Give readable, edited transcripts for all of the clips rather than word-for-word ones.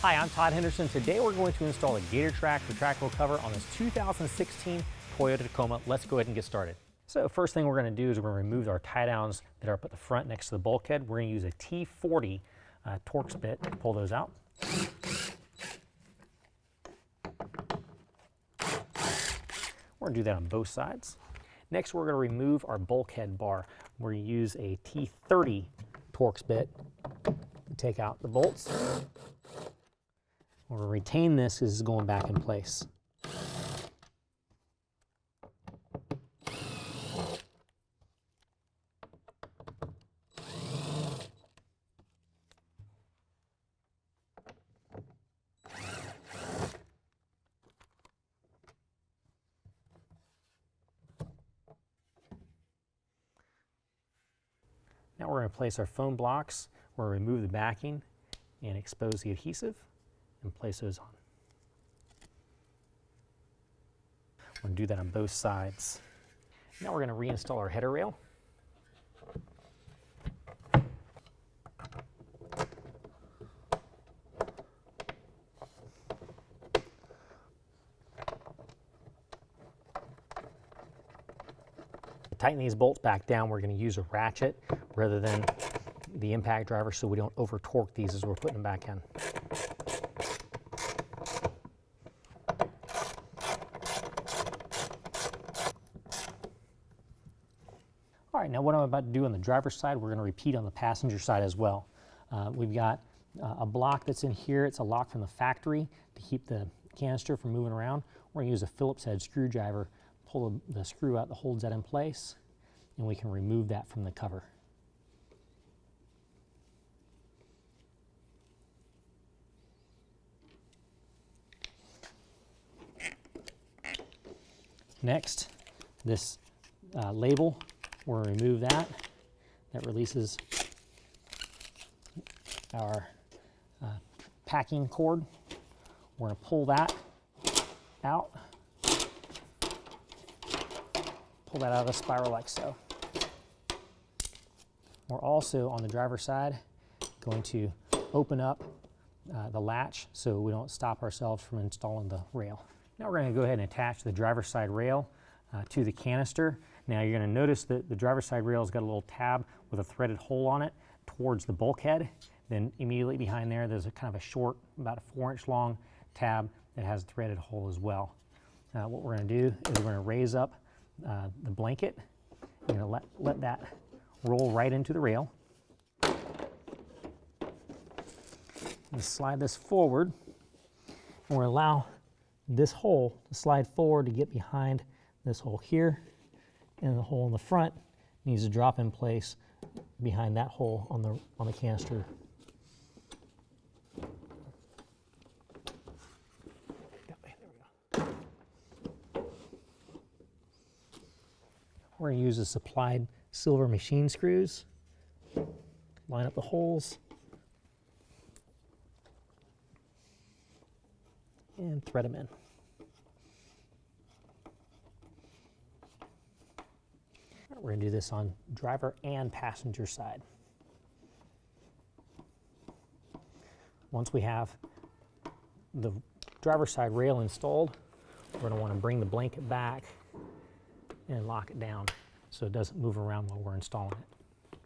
Hi, I'm Todd Henderson. Today we're going to install a GatorTrax retractable cover on this 2016 Toyota Tacoma. Let's go ahead and get started. So first thing we're going to do is we're going to remove our tie downs that are up at the front next to the bulkhead. We're going to use a T40 Torx bit to pull those out. We're going to do that on both sides. Next we're going to remove our bulkhead bar. We're going to use a T30 Torx bit to take out the bolts. We're going to retain this because it's going back in place. Now we're going to place our foam blocks. We're going to remove the backing and expose the adhesive and place those on. We're going to do that on both sides. Now we're going to reinstall our header rail. To tighten these bolts back down, we're going to use a ratchet rather than the impact driver so we don't over torque these as we're putting them back in. All right, now what I'm about to do on the driver's side, we're going to repeat on the passenger side as well. We've got a block that's in here. It's a lock from the factory to keep the canister from moving around. We're going to use a Phillips head screwdriver, pull the screw out that holds that in place, and we can remove that from the cover. Next, this label, we're going to remove that. That releases our packing cord. We're going to pull that out. Pull that out of the spiral like so. We're also, on the driver's side, going to open up the latch so we don't stop ourselves from installing the rail. Now we're going to go ahead and attach the driver's side rail to the canister. Now you're going to notice that the driver's side rail has got a little tab with a threaded hole on it towards the bulkhead. Then immediately behind there, there's a kind of a short, about a 4-inch long tab that has a threaded hole as well. What we're going to do is we're going to raise up the blanket. We're going to let that roll right into the rail. And slide this forward. And we're going to allow this hole to slide forward to get behind this hole here, and the hole in the front needs to drop in place behind that hole on the canister. We're going to use the supplied silver machine screws, line up the holes, and thread them in. We're going to do this on driver and passenger side. Once we have the driver's side rail installed, we're going to want to bring the blanket back and lock it down so it doesn't move around while we're installing it.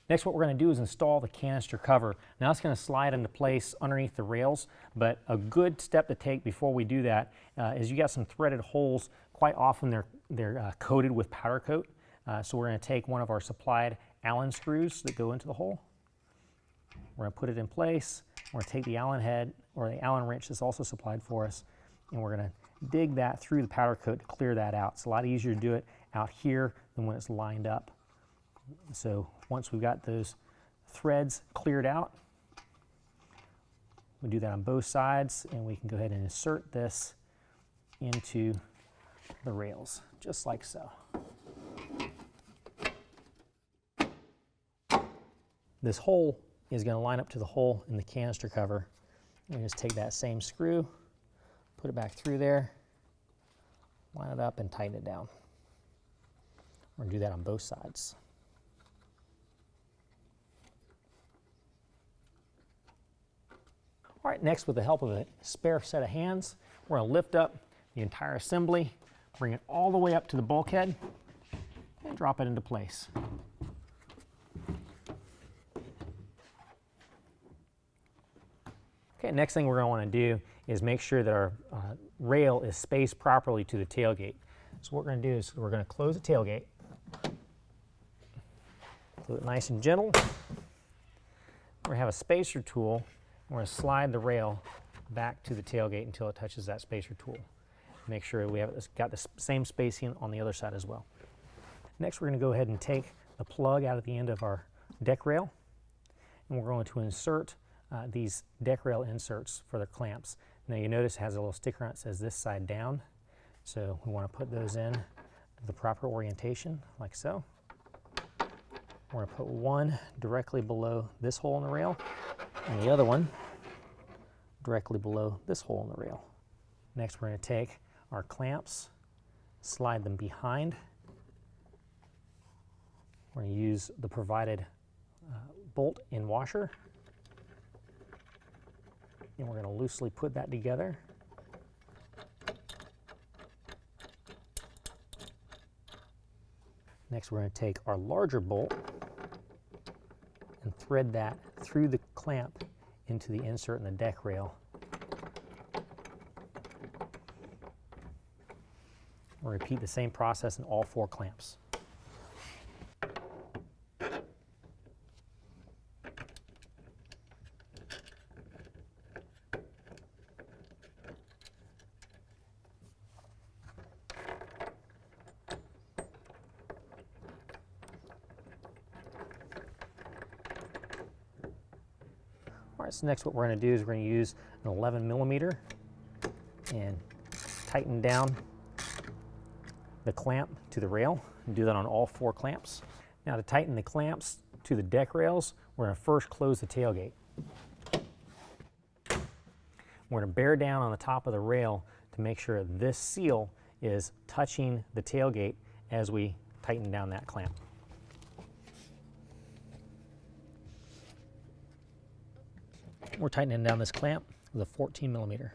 Next, what we're going to do is install the canister cover. Now it's going to slide into place underneath the rails, but a good step to take before we do that is you got some threaded holes. Quite often they're coated with powder coat. So we're going to take one of our supplied Allen screws that go into the hole. We're going to put it in place. We're going to take the Allen head, or the Allen wrench that's also supplied for us, and we're going to dig that through the powder coat to clear that out. It's a lot easier to do it out here than when it's lined up. So once we've got those threads cleared out, we do that on both sides, and we can go ahead and insert this into the rails, just like so. This hole is going to line up to the hole in the canister cover. And just take that same screw, put it back through there, line it up and tighten it down. We're going to do that on both sides. All right, next with the help of a spare set of hands, we're going to lift up the entire assembly, bring it all the way up to the bulkhead, and drop it into place. Okay, next thing we're going to want to do is make sure that our rail is spaced properly to the tailgate. So what we're going to do is we're going to close the tailgate, close it nice and gentle. We're going to have a spacer tool. We're going to slide the rail back to the tailgate until it touches that spacer tool. Make sure we have got the same spacing on the other side as well. Next, we're going to go ahead and take the plug out at the end of our deck rail, and we're going to insert these deck rail inserts for the clamps. Now you notice it has a little sticker on it that says this side down, so we want to put those in the proper orientation, like so. We're going to put one directly below this hole in the rail, and the other one directly below this hole in the rail. Next, we're going to take our clamps, slide them behind. We're going to use the provided bolt and washer, and we're going to loosely put that together. Next, we're going to take our larger bolt and thread that through the clamp into the insert in the deck rail. We'll repeat the same process in all 4 clamps. All right, so next what we're going to do is we're going to use an 11mm and tighten down the clamp to the rail, and do that on all 4 clamps. Now to tighten the clamps to the deck rails, we're going to first close the tailgate. We're going to bear down on the top of the rail to make sure this seal is touching the tailgate as we tighten down that clamp. We're tightening down this clamp with a 14mm.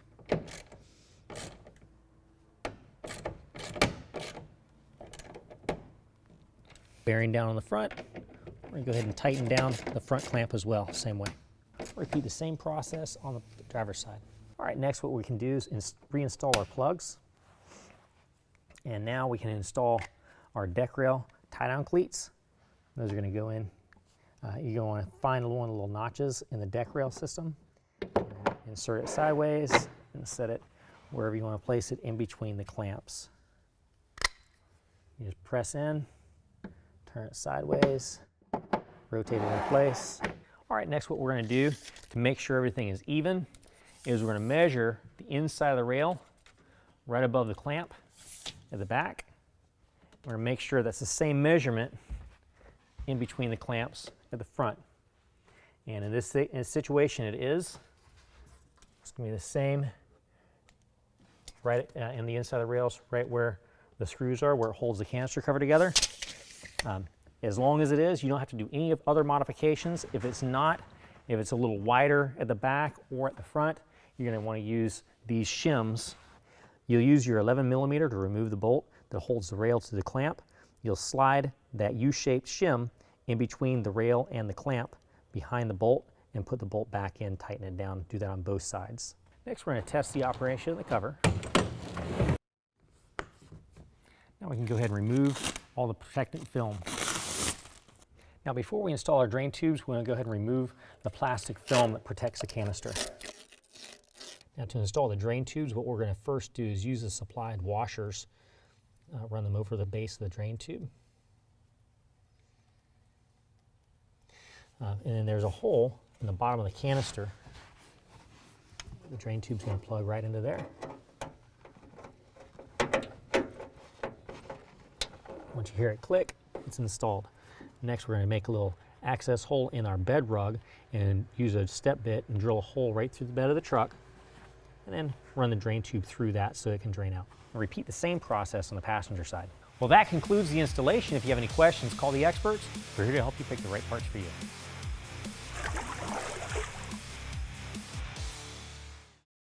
Bearing down on the front, we're going to go ahead and tighten down the front clamp as well, same way. Repeat the same process on the driver's side. All right, next what we can do is reinstall our plugs. And now we can install our deck rail tie-down cleats. Those are going to go in. You're going to want to find one of the little notches in the deck rail system, insert it sideways, and set it wherever you want to place it in between the clamps. You just press in, turn it sideways, rotate it in place. All right, next what we're going to do to make sure everything is even is we're going to measure the inside of the rail right above the clamp at the back. We're going to make sure that's the same measurement in between the clamps at the front. And in this situation it is. It's going to be the same right in the inside of the rails, right where the screws are, where it holds the canister cover together. As long as it is, you don't have to do any other modifications. If it's not, if it's a little wider at the back or at the front, you're going to want to use these shims. You'll use your 11mm to remove the bolt that holds the rail to the clamp. You'll slide that U-shaped shim in between the rail and the clamp behind the bolt and put the bolt back in, tighten it down, do that on both sides. Next, we're going to test the operation of the cover. Now we can go ahead and remove all the protectant film. Now before we install our drain tubes, we're going to go ahead and remove the plastic film that protects the canister. Now to install the drain tubes, what we're going to first do is use the supplied washers, run them over the base of the drain tube. And then there's a hole in the bottom of the canister. The drain tube's going to plug right into there. Once you hear it click, it's installed. Next, we're going to make a little access hole in our bed rug and use a step bit and drill a hole right through the bed of the truck, and then run the drain tube through that so it can drain out. And repeat the same process on the passenger side. Well, that concludes the installation. If you have any questions, call the experts. We're here to help you pick the right parts for you.